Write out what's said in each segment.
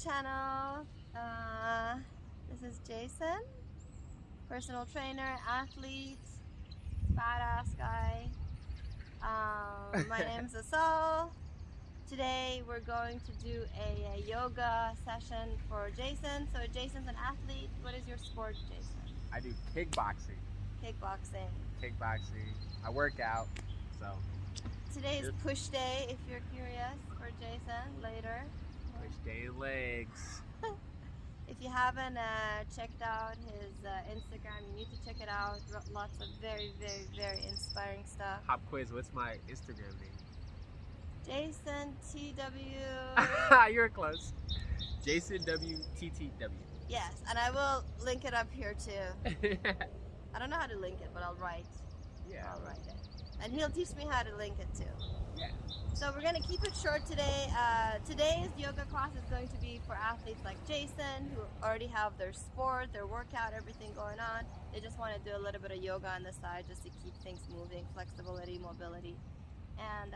channel. This is Jason, personal trainer, athlete, badass guy. My name's Asal. Today we're going to do a yoga session for Jason. So Jason's an athlete. What is your sport, Jason? I do kickboxing. Kickboxing. Kickboxing. I work out, so. Today is push day, if you're curious, for Jason later. Push day legs. If you haven't checked out his Instagram, you need to check it out. Lots of very, very, very inspiring stuff. Pop quiz, what's my Instagram name? Jason TW. You're close. Jason WTTW. Yes, and I will link it up here too. I don't know how to link it, but I'll write. Yeah. I'll write it. And he'll teach me how to link it too. Yeah. So we're going to keep it short today. Today's yoga class is going to be for athletes like Jason, who already have their sport, their workout, everything going on. They just want to do a little bit of yoga on the side just to keep things moving, flexibility, mobility. And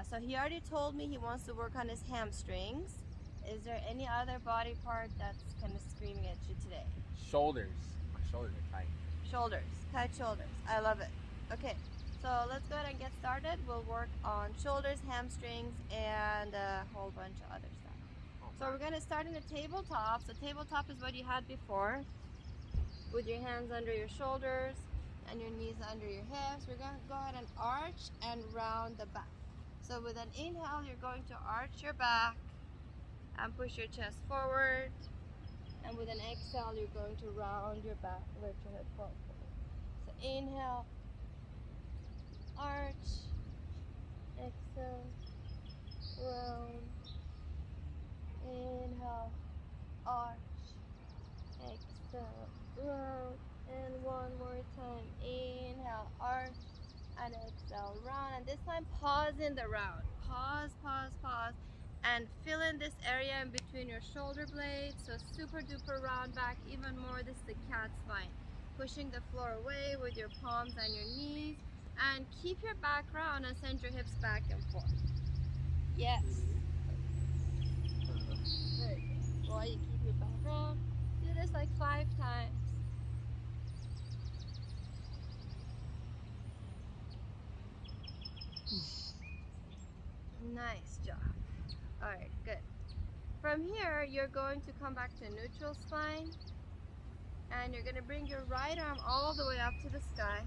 so he already told me he wants to work on his hamstrings. Is there any other body part that's kind of screaming at you today? Shoulders. My shoulders are tight. Shoulders, tight shoulders. I love it. Okay. So let's go ahead and get started. We'll work on shoulders, hamstrings, and a whole bunch of other stuff. So we're going to start in the tabletop. So tabletop is what you had before, with your hands under your shoulders and your knees under your hips. We're going to go ahead and arch and round the back. So with an inhale, you're going to arch your back and push your chest forward. And with an exhale, you're going to round your back, lift your head forward. So inhale, arch, exhale, round, inhale, arch, exhale, round, and one more time, inhale, arch, and exhale, round, and this time pause in the round, pause, and fill in this area in between your shoulder blades, so super duper round back, even more. This is the cat spine, pushing the floor away with your palms and your knees. And keep your back round and send your hips back and forth. Yes. Very good. While you keep your back round, do this like 5 times. Nice job. Alright, good. From here, you're going to come back to neutral spine. And you're going to bring your right arm all the way up to the sky.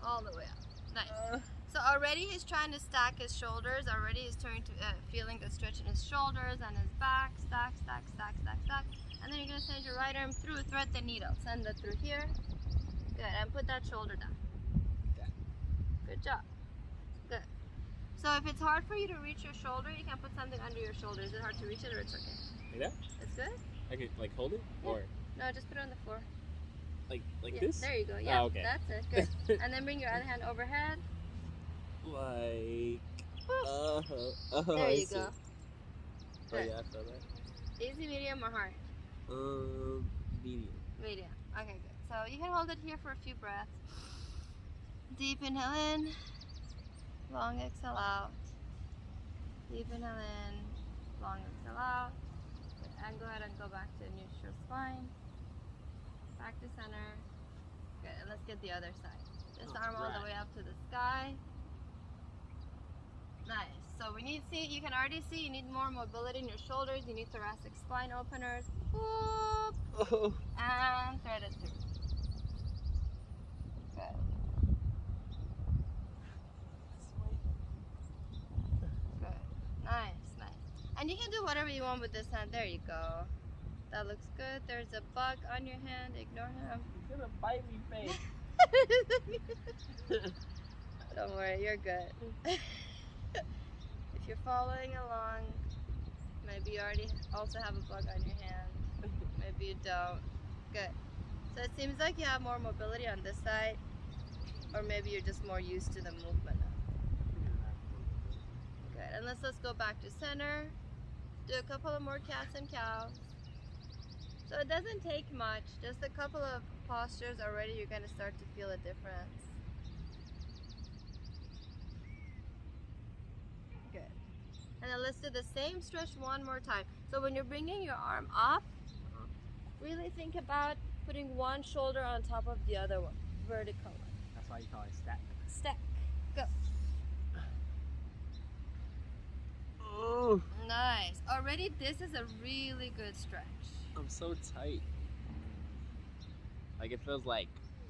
All the way up. Nice. So already he's trying to stack his shoulders. Already he's trying to feeling the stretch in his shoulders and his back. Stack. And then you're going to send your right arm through. Thread the needle. Send it through here. Good. And put that shoulder down. Good job. Good. So if it's hard for you to reach your shoulder, you can put something under your shoulder. Is it hard to reach it or it's okay? Like that? It's good? I could like hold it? Yeah. Or No, just put it on the floor. like Yeah, this? there you go. Yeah, oh, okay. That's it. Good. And then bring your other hand overhead. Like There you go. Oh Good. yeah, I feel that. Easy, medium, or hard? Medium. Medium. Okay, good. So you can hold it here for a few breaths. Deep inhale in, long exhale out. Deep inhale in, long exhale out. Good. And go ahead and go back to neutral spine. Back to center. Good. And let's get the other side. This arm all the way up to the sky. Nice. So we need, you can already see you need more mobility in your shoulders. You need thoracic spine openers. Whoop. Oh. And thread it through. Good. Good. Nice. And you can do whatever you want with this hand. There you go. That looks good. There's a bug on your hand. Ignore him. He's gonna bite me, face. Don't worry, you're good. If you're following along, maybe you already also have a bug on your hand. Maybe you don't. Good. So it seems like you have more mobility on this side, or maybe you're just more used to the movement now. Good. And let's go back to center. Do a couple of more cats and cows. So it doesn't take much, just a couple of postures already you're going to start to feel a difference. Good. And then let's do the same stretch one more time. So when you're bringing your arm up, really think about putting one shoulder on top of the other one, vertical. That's why you call it stack. Stack. Go. Oh, Nice. Already this is a really good stretch. I'm so tight. Like it feels like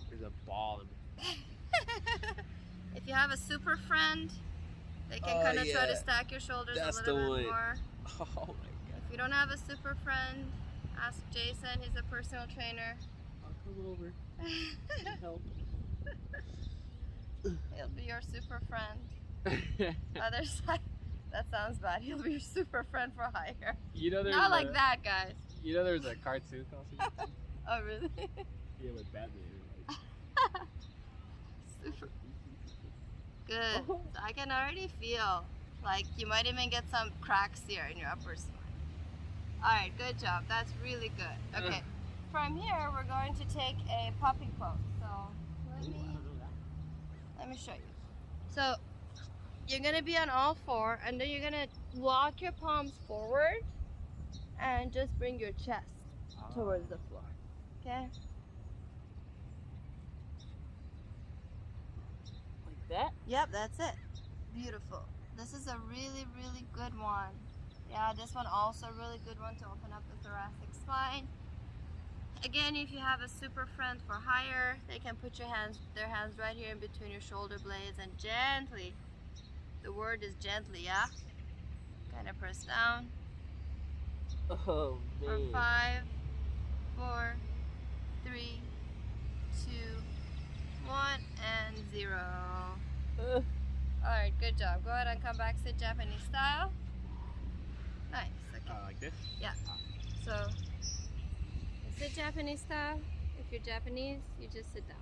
there's a ball in me. If you have a super friend, they can kind of try to stack your shoulders That's a little the bit one. more. Oh my god. If you don't have a super friend, ask Jason. He's a personal trainer. I'll come over. Help. He'll be your super friend. Other side. That sounds bad. He'll be your super friend for hire. You know there's Not like that, guys. You know there's a cartoon called Super Oh, really? Yeah, with Batman. Like, Super. Good. So I can already feel like you might even get some cracks here in your upper spine. Alright, good job. That's really good. Okay. From here, we're going to take a puppy pose. So let me show you. So you're going to be on all four, and then you're going to walk your palms forward and just bring your chest towards the floor. Okay? Like that? Yep, that's it. Beautiful. This is a really, really good one. Yeah, this one also a really good one to open up the thoracic spine. Again, if you have a super friend for hire, they can put their hands right here in between your shoulder blades and gently, the word is gently, yeah? Kind of press down. Oh man. For 5, 4, 3, 2, 1, and 0. Alright, good job. Go ahead and come back, sit Japanese style. Nice, okay. Like this? Yeah. So, sit Japanese style. If you're Japanese, you just sit down.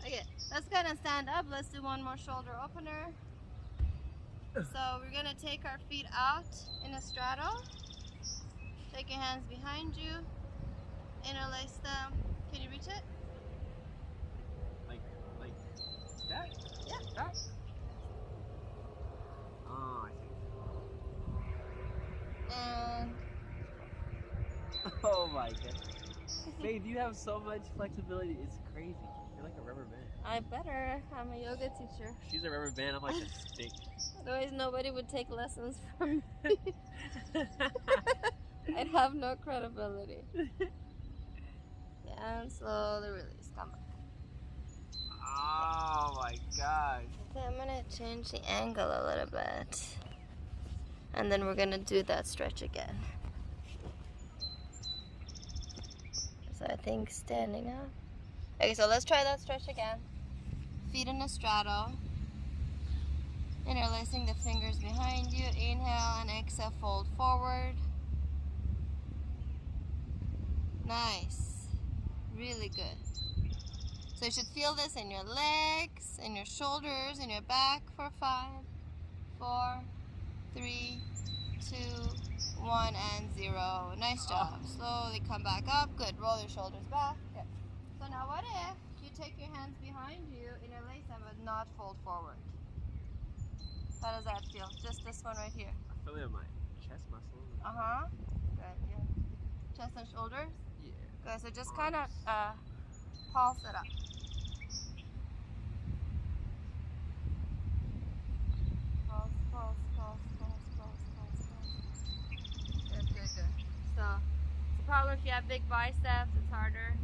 Okay, let's kind of stand up. Let's do one more shoulder opener. So we're gonna take our feet out in a straddle. Take your hands behind you. Interlace them. Can you reach it? Like that? Yeah. That? Oh, I see. And Oh my god. Babe, you have so much flexibility. It's crazy. You're like a rubber band. I better. I'm a yoga teacher. She's a rubber band. I'm like a stick. Otherwise, nobody would take lessons from me. I'd have no credibility. Yeah, and slowly release. Come back. Oh my gosh. Okay, I'm gonna change the angle a little bit. And then we're gonna do that stretch again. So I think standing up. Okay, so let's try that stretch again. Feet in a straddle. Interlacing the fingers behind you. Inhale and exhale, fold forward. Nice. Really good. So you should feel this in your legs, in your shoulders, in your back for 5, 4, 3, 2, 1, and 0. Nice job. Slowly come back up. Good. Roll your shoulders back. Good. So now what if you take your hands behind you, interlace them, but not fold forward? How does that feel? Just this one right here. I feel it in my chest muscle. Uh-huh. Good. Yeah. Chest and shoulders? Yeah. Good. So just kind of pulse it up. Pulse, pulse, pulse, pulse, pulse, pulse, pulse. Good, good, good. So, it's a problem if you have big biceps, it's harder.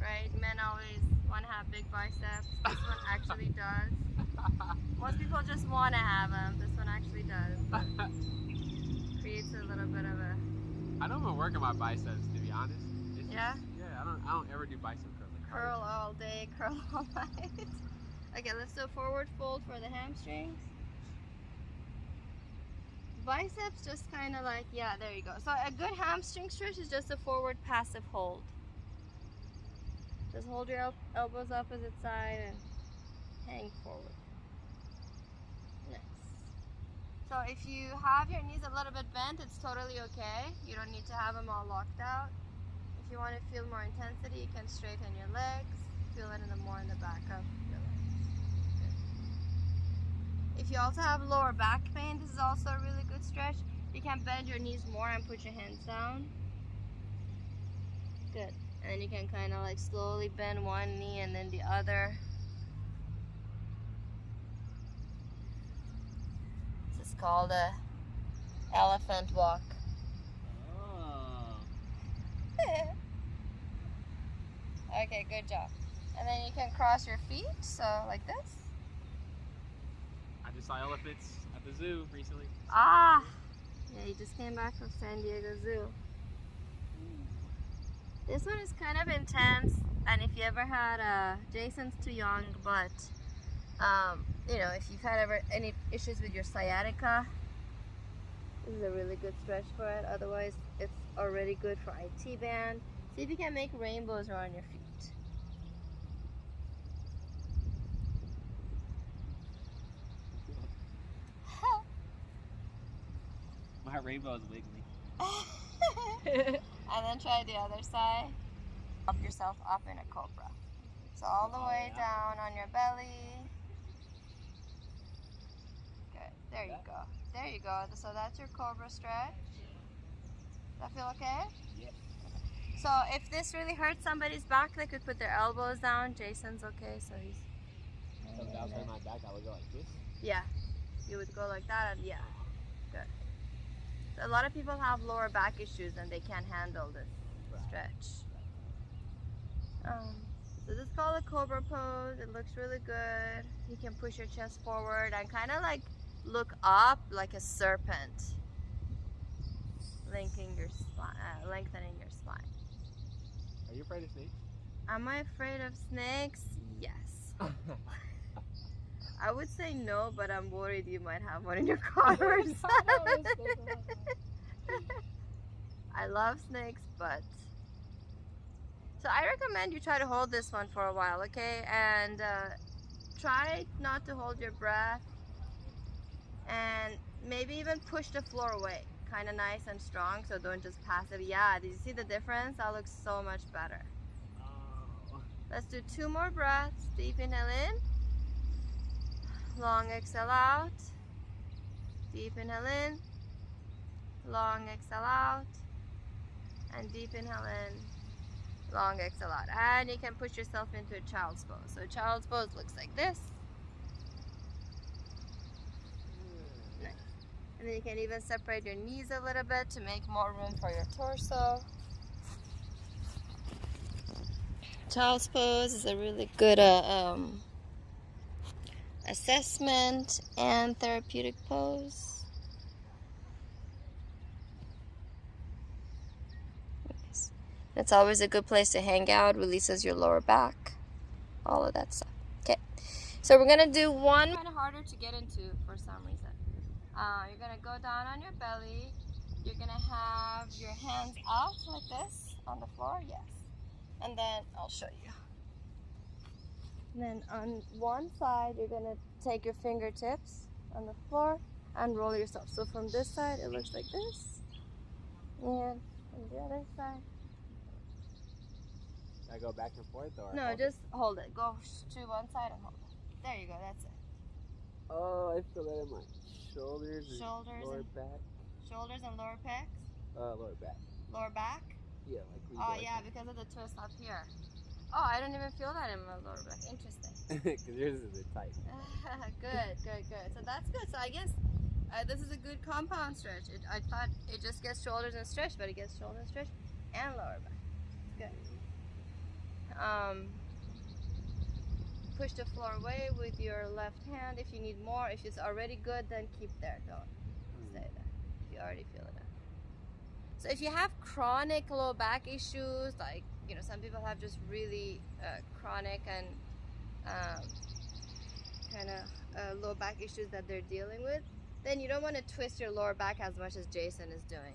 Right? Men always want to have big biceps. This one actually does. Most people just want to have them. This one actually does. Creates a little bit of a... I don't even work on my biceps, to be honest. It's Yeah? Just, yeah, I don't ever do bicep curls. Like Curl all day, curl all night. Okay, let's do a forward fold for the hamstrings. Biceps just kind of like, yeah, there you go. So a good hamstring stretch is just a forward passive hold. Just hold your elbows opposite side and hang forward. Nice. So if you have your knees a little bit bent, it's totally okay. You don't need to have them all locked out. If you want to feel more intensity, you can straighten your legs. Feel it more in the back of your legs. Good. If you also have lower back pain, this is also a really good stretch. You can bend your knees more and put your hands down. Good. And then you can kind of like slowly bend one knee and then the other. This is called a elephant walk. Oh. Okay, good job. And then you can cross your feet, so like this. I just saw elephants at the zoo recently. Ah! Yeah, you just came back from San Diego Zoo. This one is kind of intense, and if you ever had Jason's too young, but you know, if you've had ever any issues with your sciatica, this is a really good stretch for it. Otherwise, it's already good for IT band. See if you can make rainbows around your feet. My rainbow is wiggly. And then try the other side. Up yourself up in a cobra. So all the way down on your belly. Good. There you go. There you go. So that's your cobra stretch. Does that feel okay? Yep. So if this really hurts somebody's back, they could put their elbows down. Jason's okay, so he's... So if that was hurting my back, I would go like this? Yeah. You would go like that, and yeah. Good. So a lot of people have lower back issues and they can't handle this stretch. So this is called a cobra pose. It looks really good. You can push your chest forward and kind of like look up like a serpent, lengthening your spine. Are you afraid of snakes? Am I afraid of snakes? Yes. I would say no, but I'm worried you might have one in your car or something. I love snakes, but... So I recommend you try to hold this one for a while, okay? And try not to hold your breath. And maybe even push the floor away. Kind of nice and strong, so don't just passive. Yeah, did you see the difference? That looks so much better. Oh. Let's do 2 more breaths. Deep inhale in. Long exhale out. Deep inhale in. Long exhale out. And deep inhale in. Long exhale out. And you can push yourself into a child's pose. So child's pose looks like this. Nice. And then you can even separate your knees a little bit to make more room for your torso. Child's pose is a really good assessment and therapeutic pose. It's always a good place to hang out, releases your lower back, all of that stuff. Okay, so we're gonna do one kind of harder to get into for some reason. You're gonna go down on your belly. You're gonna have your hands out like this on the floor, yes. And then I'll show you. And then on one side, you're gonna take your fingertips on the floor and roll yourself. So from this side, it looks like this. And from the other side. I go back and forth or? No, just hold it. Go to one side and hold it. There you go, that's it. Oh, I feel that in my shoulders and lower back. Shoulders and lower pecs? Lower back. Lower back? Yeah, like we Oh, yeah, because of the twist up here. Oh, I don't even feel that in my lower back. Interesting. Because yours is a bit tight. Good. So that's good. So I guess this is a good compound stretch. I thought it just gets shoulders and stretch, but it gets shoulder and stretch and lower back. Good. Push the floor away with your left hand if you need more. If it's already good, then keep there. Don't stay there if you already feel it. So if you have chronic low back issues, like, you know, some people have just really chronic and kind of low back issues that they're dealing with, then you don't want to twist your lower back as much as Jason is doing.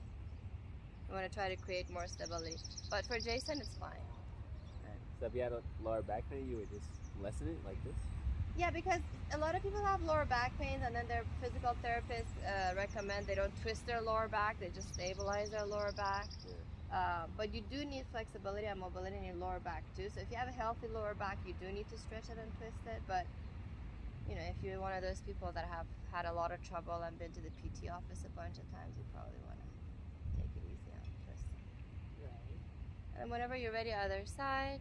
You want to try to create more stability. But for Jason, it's fine. So if you had a lower back pain, you would just lessen it like this? Yeah, because a lot of people have lower back pains and then their physical therapists recommend they don't twist their lower back, they just stabilize their lower back. Yeah. But you do need flexibility and mobility in your lower back too. So if you have a healthy lower back, you do need to stretch it and twist it. But you know, if you're one of those people that have had a lot of trouble and been to the PT office a bunch of times, you probably want to take it easy on this. Right. And whenever you're ready, other side.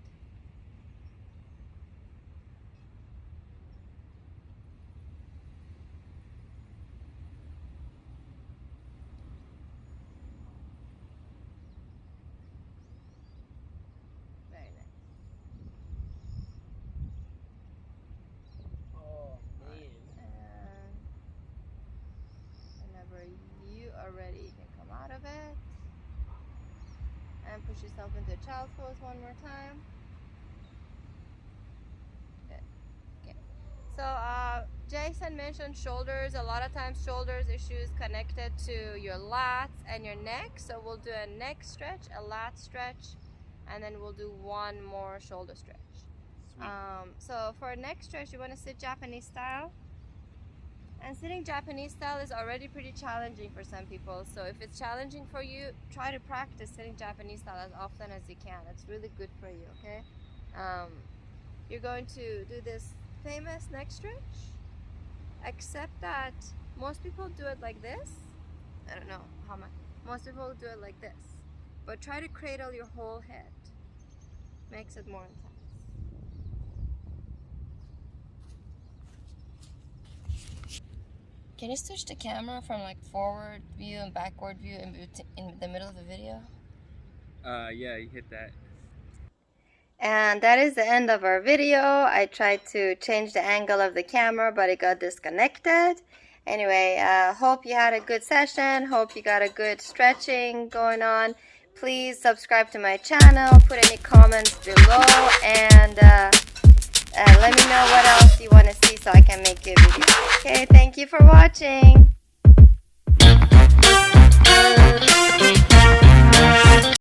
Very nice. Oh man. And whenever you are ready, you can come out of it. And push yourself into child's pose one more time. Good. Okay. So Jason mentioned shoulders. A lot of times shoulders issues connected to your lats and your neck. So we'll do a neck stretch, a lat stretch, and then we'll do one more shoulder stretch. Sweet. So for a neck stretch, you want to sit Japanese style. And sitting Japanese style is already pretty challenging for some people. So if it's challenging for you, try to practice sitting Japanese style as often as you can. It's really good for you, okay? You're going to do this famous neck stretch, except that most people do it like this. I don't know how much. Most people do it like this. But try to cradle your whole head. Makes it more intense. Can you switch the camera from like forward view and backward view in the middle of the video? Yeah, you hit that. And that is the end of our video. I tried to change the angle of the camera, but it got disconnected. Anyway, hope you had a good session. Hope you got a good stretching going on. Please subscribe to my channel. Put any comments below. And let me know what else you want to see so I can make you a video. Okay, thank you for watching.